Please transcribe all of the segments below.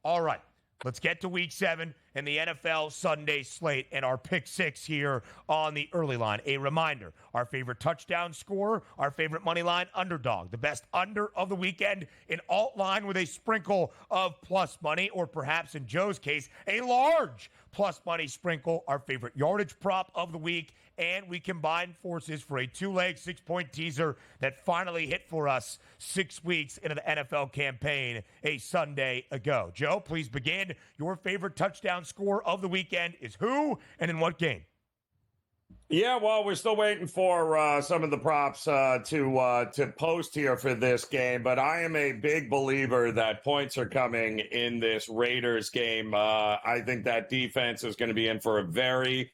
All right. Let's get to week 7 and the NFL Sunday slate and our pick 6 here on the early line. A reminder, our favorite touchdown scorer, our favorite money line underdog, the best under of the weekend, an alt line with a sprinkle of plus money, or perhaps in Joe's case, a large plus money sprinkle, our favorite yardage prop of the week, and we combine forces for a 2-leg, 6-point teaser that finally hit for us 6 weeks into the NFL campaign a Sunday ago. Joe, please begin. Your favorite touchdown score of the weekend is who and in what game? Yeah, well, we're still waiting for some of the props to post here for this game, but I am a big believer that points are coming in this Raiders game. I think that defense is going to be in for a very,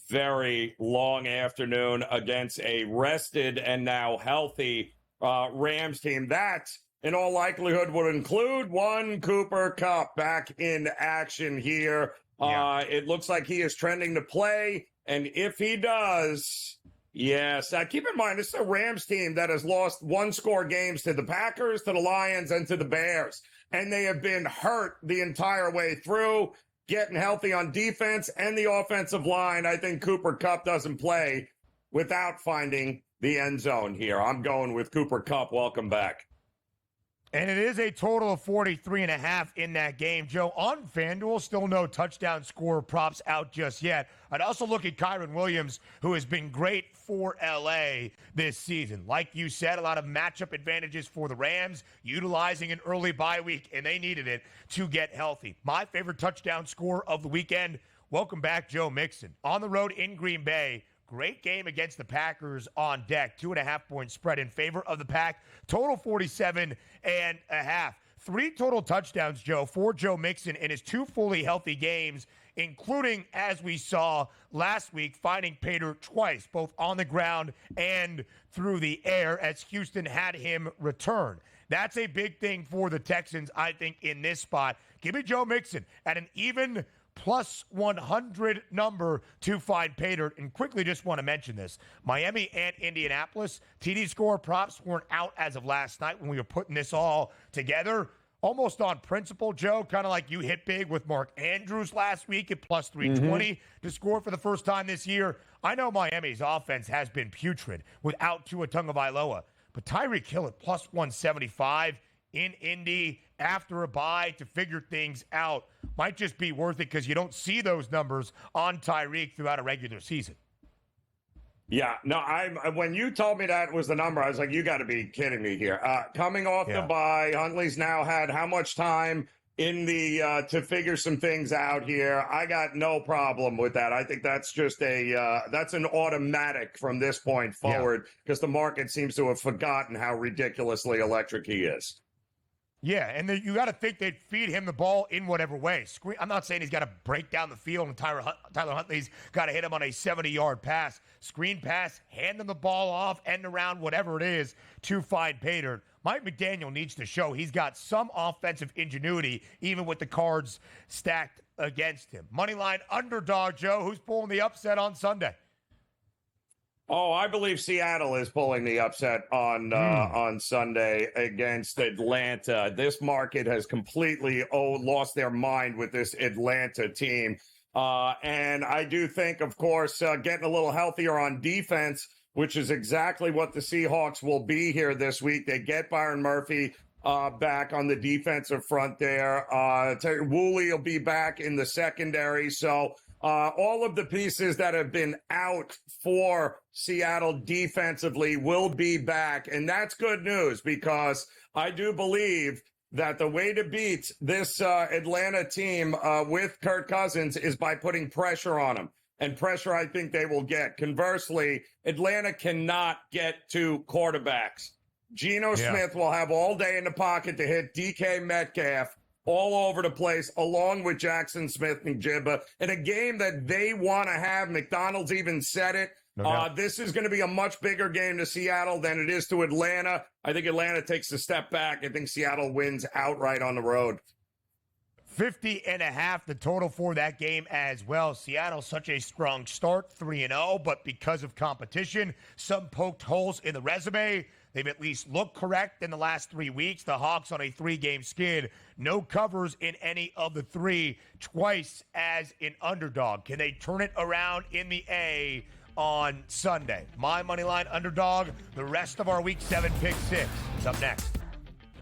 very long afternoon against a rested and now healthy Rams team. That, in all likelihood, would include one Cooper Kupp back in action here. It looks like he is trending to play. And if he does, yes, keep in mind, this is a Rams team that has lost one-score games to the Packers, to the Lions, and to the Bears. And they have been hurt the entire way through, getting healthy on defense and the offensive line. I think Cooper Kupp doesn't play without finding the end zone here. I'm going with Cooper Kupp. Welcome back. And it is a total of 43.5 in that game. Joe, on FanDuel, still no touchdown score props out just yet. I'd also look at Kyren Williams, who has been great for LA this season. Like you said, a lot of matchup advantages for the Rams, utilizing an early bye week, and they needed it to get healthy. My favorite touchdown score of the weekend, welcome back, Joe Mixon. On the road in Green Bay, great game against the Packers on deck. 2.5-point spread in favor of the Pack. Total 47.5. 3 total touchdowns, Joe, for Joe Mixon in his 2 fully healthy games, including, as we saw last week, finding Pater twice, both on the ground and through the air, as Houston had him return. That's a big thing for the Texans, I think, in this spot. Give me Joe Mixon at an even plus 100 number to find Pater. And quickly just want to mention this. Miami and Indianapolis, TD score props weren't out as of last night when we were putting this all together. Almost on principle, Joe, kind of like you hit big with Mark Andrews last week at plus 320 to score for the first time this year. I know Miami's offense has been putrid without Tua Tagovailoa, but Tyreek Hill at plus 175 in Indy after a bye to figure things out might just be worth it because you don't see those numbers on Tyreek throughout a regular season. Yeah, no, when you told me that was the number, I was like, you got to be kidding me here. Coming off the bye, Huntley's now had how much time in the to figure some things out here? I got no problem with that. I think that's just that's an automatic from this point forward because the market seems to have forgotten how ridiculously electric he is. Yeah, and you got to think they'd feed him the ball in whatever way. I'm not saying he's got to break down the field and Tyler Huntley's got to hit him on a 70-yard pass. Screen pass, hand him the ball off, end around, whatever it is, to find Pater. Mike McDaniel needs to show he's got some offensive ingenuity, even with the cards stacked against him. Moneyline Underdog, Joe, who's pulling the upset on Sunday? Oh, I believe Seattle is pulling the upset on Sunday against Atlanta. This market has completely lost their mind with this Atlanta team. And I do think, of course, getting a little healthier on defense, which is exactly what the Seahawks will be here this week. They get Byron Murphy back on the defensive front there. Woolley will be back in the secondary. So all of the pieces that have been out for Seattle defensively will be back. And that's good news because I do believe that the way to beat this Atlanta team with Kirk Cousins is by putting pressure on him. And pressure I think they will get. Conversely, Atlanta cannot get to quarterbacks. Geno Smith will have all day in the pocket to hit DK Metcalf all over the place, along with Jackson Smith and Jibba, in a game that they want to have. McDonald's even said it. This is going to be a much bigger game to Seattle than it is to Atlanta. I think Atlanta takes a step back. I think Seattle wins outright on the road. 50.5 the total for that game as well. Seattle, such a strong start, 3-0, but because of competition, some poked holes in the resume. They've at least looked correct in the last 3 weeks. The Hawks on a 3-game skid. No covers in any of the 3, twice as an underdog. Can they turn it around in the A on Sunday? My Moneyline Underdog. The rest of our Week 7 Pick 6 is up next.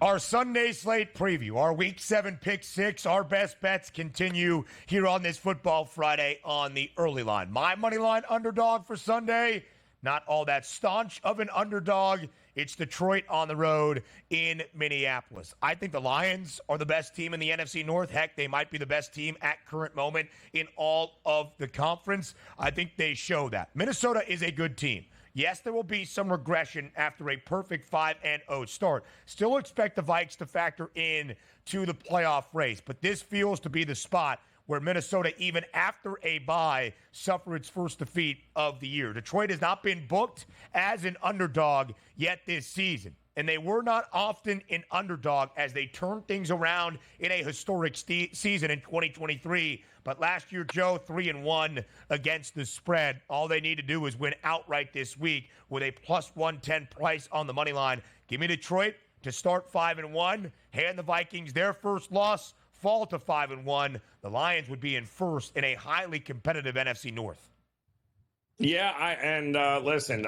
Our Sunday slate preview, our Week 7 Pick 6, our best bets continue here on this Football Friday on the early line. My Moneyline Underdog for Sunday, not all that staunch of an underdog. It's Detroit on the road in Minneapolis. I think the Lions are the best team in the NFC North. Heck, they might be the best team at current moment in all of the conference. I think they show that. Minnesota is a good team. Yes, there will be some regression after a perfect 5-0 start. Still expect the Vikes to factor in to the playoff race, but this feels to be the spot where Minnesota, even after a bye, suffered its first defeat of the year. Detroit has not been booked as an underdog yet this season, and they were not often an underdog as they turned things around in a historic season in 2023. But last year, Joe, 3-1 against the spread. All they need to do is win outright this week with a plus 110 price on the money line. Give me Detroit to start 5-1. Hand the Vikings their first loss. Fall to 5-1, the Lions would be in first in a highly competitive NFC North. Yeah, listen,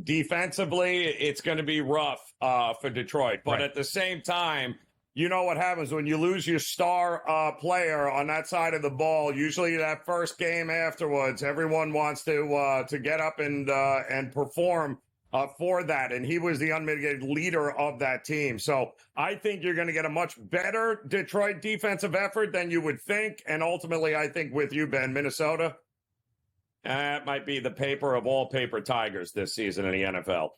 defensively, it's going to be rough for Detroit. But At the same time, you know what happens when you lose your star player on that side of the ball. Usually that first game afterwards, everyone wants to get up and perform for that, and he was the unmitigated leader of that team. So I think you're going to get a much better Detroit defensive effort than you would think, and ultimately I think with you, Ben, Minnesota, that might be the paper of all paper tigers this season in the NFL.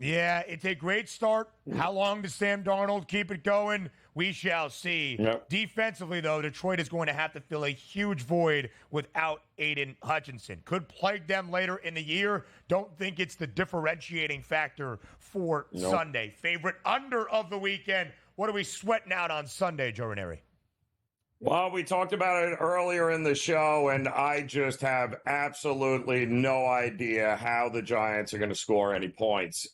Yeah, it's a great start. How long does Sam Darnold keep it going? We shall see. Yep. Defensively, though, Detroit is going to have to fill a huge void without Aiden Hutchinson. Could plague them later in the year. Don't think it's the differentiating factor for Sunday. Favorite under of the weekend. What are we sweating out on Sunday, Joe Ranieri? Well, we talked about it earlier in the show, and I just have absolutely no idea how the Giants are going to score any points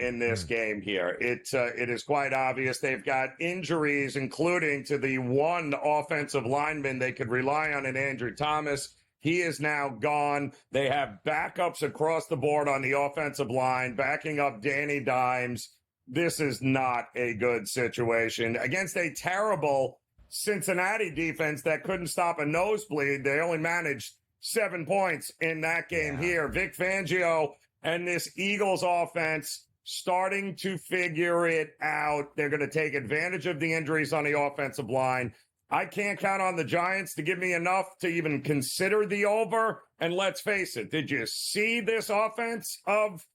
in this game here. It is quite obvious they've got injuries, including to the one offensive lineman they could rely on in Andrew Thomas. He is now gone. They have backups across the board on the offensive line, backing up Danny Dimes. This is not a good situation. Against a terrible Cincinnati defense that couldn't stop a nosebleed. They only managed 7 points in that game here. Vic Fangio and this Eagles offense starting to figure it out. They're going to take advantage of the injuries on the offensive line. I can't count on the Giants to give me enough to even consider the over. And let's face it, did you see this offense of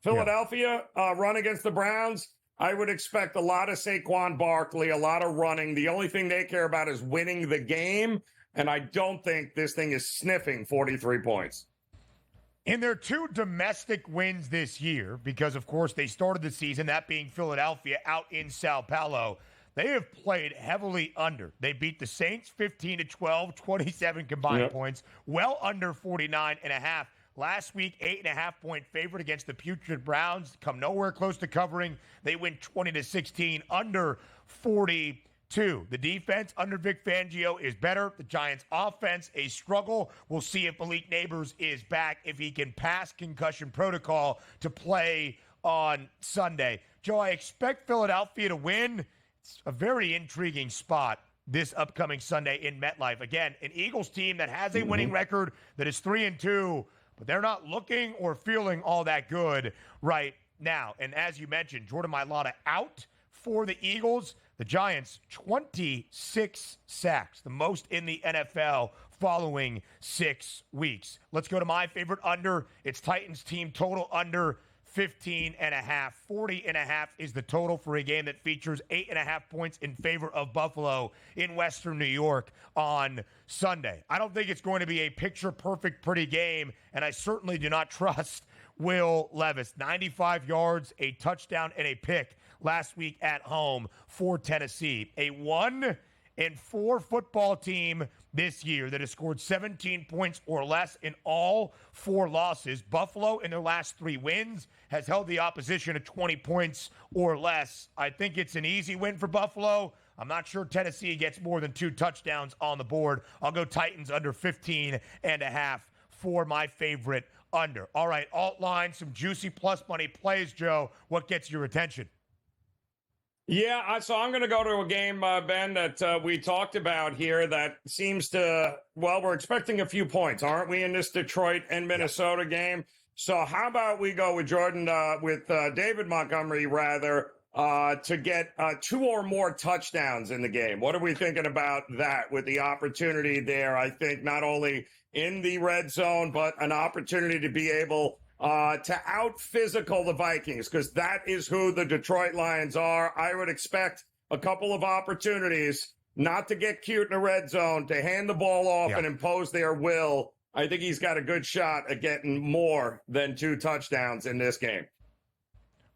Philadelphia run against the Browns? I would expect a lot of Saquon Barkley, a lot of running. The only thing they care about is winning the game, and I don't think this thing is sniffing 43 points. In their 2 domestic wins this year, because, of course, they started the season, that being Philadelphia, out in Sao Paulo, they have played heavily under. They beat the Saints 15-12, 27 combined points, well under 49.5. Last week, 8.5-point favorite against the putrid Browns. Come nowhere close to covering. They win 20-16, under 42. The defense under Vic Fangio is better. The Giants' offense, a struggle. We'll see if Malik Neighbors is back, if he can pass concussion protocol to play on Sunday. Joe, I expect Philadelphia to win. It's a very intriguing spot this upcoming Sunday in MetLife. Again, an Eagles team that has a winning record, that is 3-2, but they're not looking or feeling all that good right now. And as you mentioned, Jordan Mailata out for the Eagles. The Giants, 26 sacks, the most in the NFL following 6 weeks. Let's go to my favorite under. It's Titans team total under 15.5. 40.5 is the total for a game that features 8.5 points in favor of Buffalo in Western New York on Sunday. I don't think it's going to be a picture-perfect pretty game, and I certainly do not trust Will Levis. 95 yards, a touchdown, and a pick last week at home for Tennessee. A 1 and 4 football team this year that has scored 17 points or less in all 4 losses. Buffalo, in their last 3 wins, has held the opposition to 20 points or less. I think it's an easy win for Buffalo. I'm not sure Tennessee gets more than 2 touchdowns on the board. I'll go Titans under 15.5 for my favorite under. All right, alt line, some juicy plus money plays, Joe. What gets your attention? Yeah, so I'm going to go to a game, Ben, that we talked about here that seems to, well, we're expecting a few points, aren't we, in this Detroit and Minnesota game? So how about we go with David Montgomery, rather, to get 2 or more touchdowns in the game. What are we thinking about that with the opportunity there? I think not only in the red zone, but an opportunity to be able to out-physical the Vikings, because that is who the Detroit Lions are. I would expect a couple of opportunities not to get cute in the red zone, to hand the ball off and impose their will. I think he's got a good shot at getting more than 2 touchdowns in this game.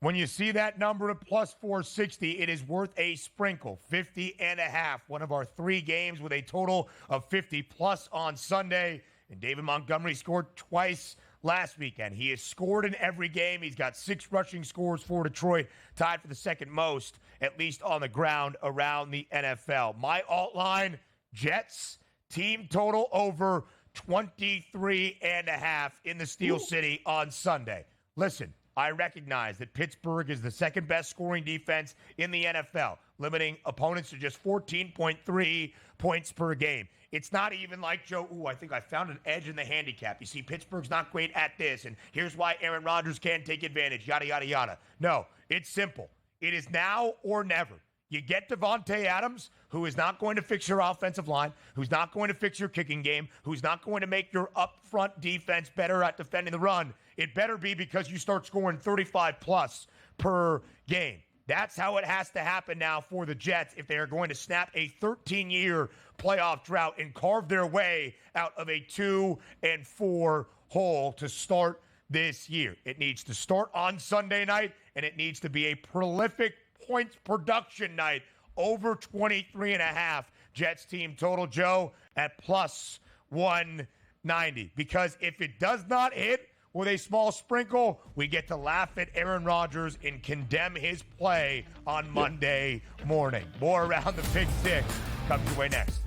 When you see that number at plus 460, it is worth a sprinkle. 50.5. One of our 3 games with a total of 50 plus on Sunday. And David Montgomery scored twice last weekend. He has scored in every game. He's got 6 rushing scores for Detroit, tied for the second most, at least on the ground around the NFL. My alt line, Jets, team total over 23.5 in the Steel City on Sunday. Listen, I recognize that Pittsburgh is the second best scoring defense in the NFL, limiting opponents to just 14.3 points per game. It's not even like, Joe, I think I found an edge in the handicap. You see, Pittsburgh's not great at this, and here's why Aaron Rodgers can't take advantage, yada, yada, yada. No, it's simple. It is now or never. You get Devontae Adams, who is not going to fix your offensive line, who's not going to fix your kicking game, who's not going to make your up-front defense better at defending the run. It better be because you start scoring 35-plus per game. That's how it has to happen now for the Jets if they are going to snap a 13-year playoff drought and carve their way out of a 2-4 hole to start this year. It needs to start on Sunday night, and it needs to be a prolific points production night, over 23.5. Jets team total, Joe, at plus 190. Because if it does not hit with a small sprinkle, we get to laugh at Aaron Rodgers and condemn his play on Monday morning. More around the Pick Six comes your way next.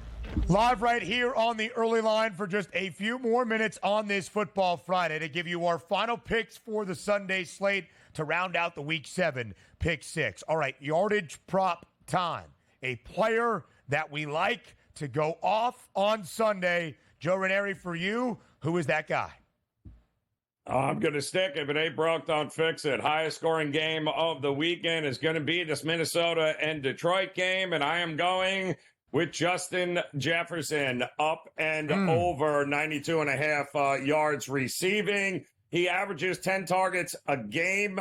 Live right here on the early line for just a few more minutes on this Football Friday to give you our final picks for the Sunday slate to round out the Week 7 Pick Six. All right, yardage prop time. A player that we like to go off on Sunday. Joe Ranieri, for you, who is that guy? I'm going to stick. If it ain't broke, don't fix it. Highest scoring game of the weekend is going to be this Minnesota and Detroit game, and I am going with Justin Jefferson up and over 92.5 yards receiving. He averages 10 targets a game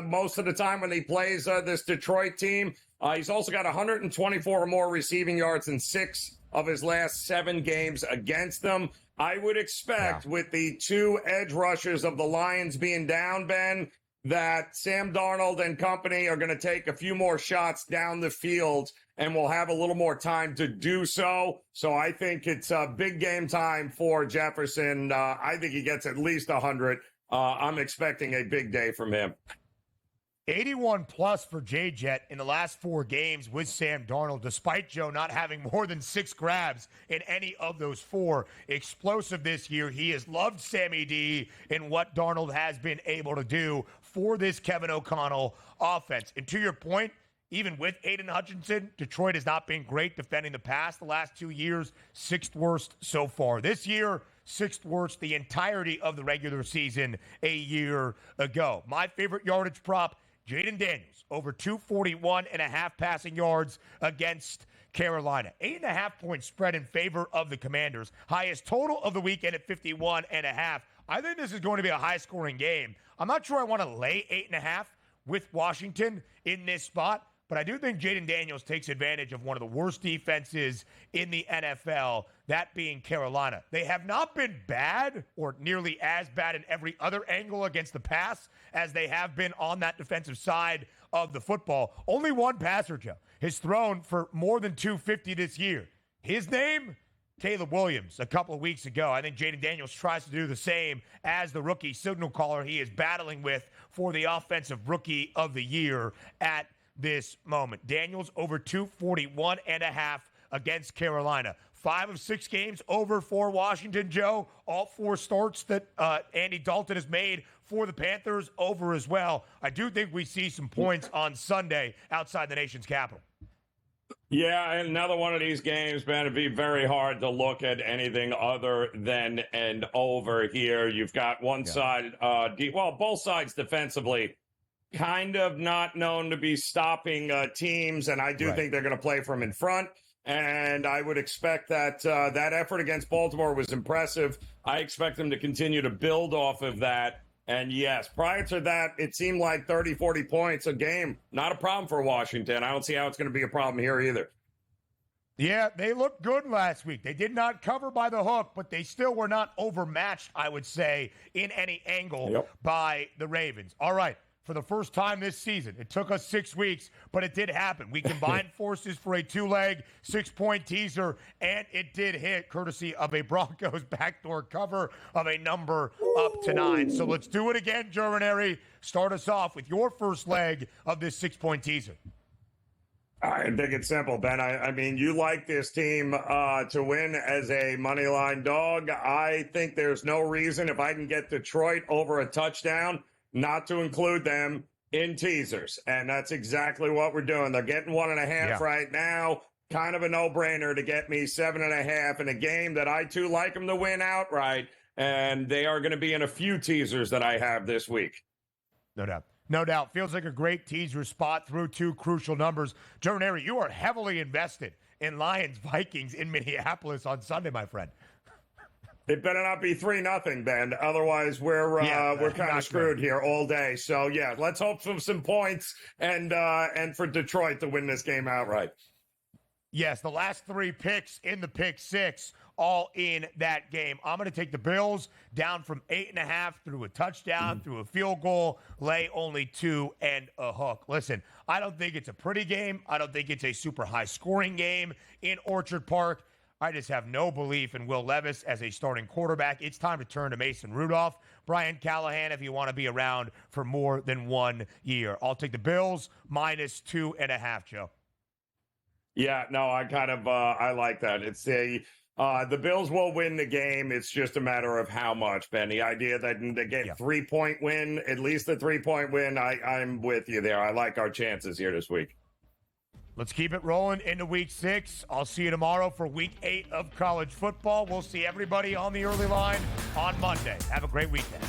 most of the time when he plays this Detroit team. He's also got 124 or more receiving yards in 6 of his last 7 games against them. I would expect with the 2 edge rushers of the Lions being down, Ben, that Sam Darnold and company are going to take a few more shots down the field and will have a little more time to do so. So I think it's a big game time for Jefferson. I think he gets at least 100. I'm expecting a big day from him. 81 plus for J-Jet in the last 4 games with Sam Darnold, despite Joe not having more than 6 grabs in any of those 4. Explosive this year. He has loved Sammy D in what Darnold has been able to do for this Kevin O'Connell offense. And to your point, even with Aiden Hutchinson, Detroit has not been great defending the pass the last 2 years. 6th worst so far this year. 6th worst the entirety of the regular season a year ago. My favorite yardage prop, Jaden Daniels, over 241.5 passing yards against Carolina. 8.5-point spread in favor of the Commanders. Highest total of the weekend at 51.5. I think this is going to be a high-scoring game. I'm not sure I want to lay 8.5 with Washington in this spot, but I do think Jaden Daniels takes advantage of one of the worst defenses in the NFL, that being Carolina. They have not been bad or nearly as bad in every other angle against the pass as they have been on that defensive side of the football. Only one passer, Joe, has thrown for more than 250 this year. His name, Caleb Williams, a couple of weeks ago. I think Jaden Daniels tries to do the same as the rookie signal caller he is battling with for the offensive rookie of the year at this moment. Daniels over 241.5 against Carolina. 5 of 6 games over for Washington, Joe. All 4 starts that Andy Dalton has made for the Panthers over as well. I do think we see some points on Sunday outside the nation's capital. Yeah, another one of these games, man, it'd be very hard to look at anything other than an over here. You've got one side, both sides defensively, kind of not known to be stopping teams, and I do think they're going to play from in front. And I would expect that that effort against Baltimore was impressive. I expect them to continue to build off of that. And yes, prior to that, it seemed like 30, 40 points a game. Not a problem for Washington. I don't see how it's going to be a problem here either. Yeah, they looked good last week. They did not cover by the hook, but they still were not overmatched, I would say, in any angle by the Ravens. All right. For the first time this season. It took us 6 weeks, but it did happen. We combined forces for a 2-leg, 6-point teaser, and it did hit courtesy of a Broncos backdoor cover of a number up to 9. So let's do it again, Germanary. Start us off with your first leg of this 6-point teaser. I think it's simple, Ben. I mean, you like this team to win as a Moneyline dog. I think there's no reason if I can get Detroit over a touchdown not to include them in teasers. And that's exactly what we're doing. They're getting 1.5 right now. Kind of a no-brainer to get me 7.5 in a game that I, too, like them to win outright. And they are going to be in a few teasers that I have this week. No doubt. No doubt. Feels like a great teaser spot through 2 crucial numbers. Germanary, you are heavily invested in Lions-Vikings in Minneapolis on Sunday, my friend. It better not be 3-0, Ben. Otherwise, we're kind of screwed here all day. So yeah, let's hope for some points and for Detroit to win this game outright. Yes, the last 3 picks in the pick 6, all in that game. I'm going to take the Bills down from 8.5 through a touchdown, through a field goal, lay only 2 and a hook. Listen, I don't think it's a pretty game. I don't think it's a super high scoring game in Orchard Park. I just have no belief in Will Levis as a starting quarterback. It's time to turn to Mason Rudolph. Brian Callahan, if you want to be around for more than 1 year. I'll take the Bills minus 2.5, Joe. Yeah, no, I kind of I like that. It's the Bills will win the game. It's just a matter of how much, Ben. The idea that they get 3-point win, at least a 3-point win, I'm with you there. I like our chances here this week. Let's keep it rolling into week 6. I'll see you tomorrow for week 8 of college football. We'll see everybody on the early line on Monday. Have a great weekend.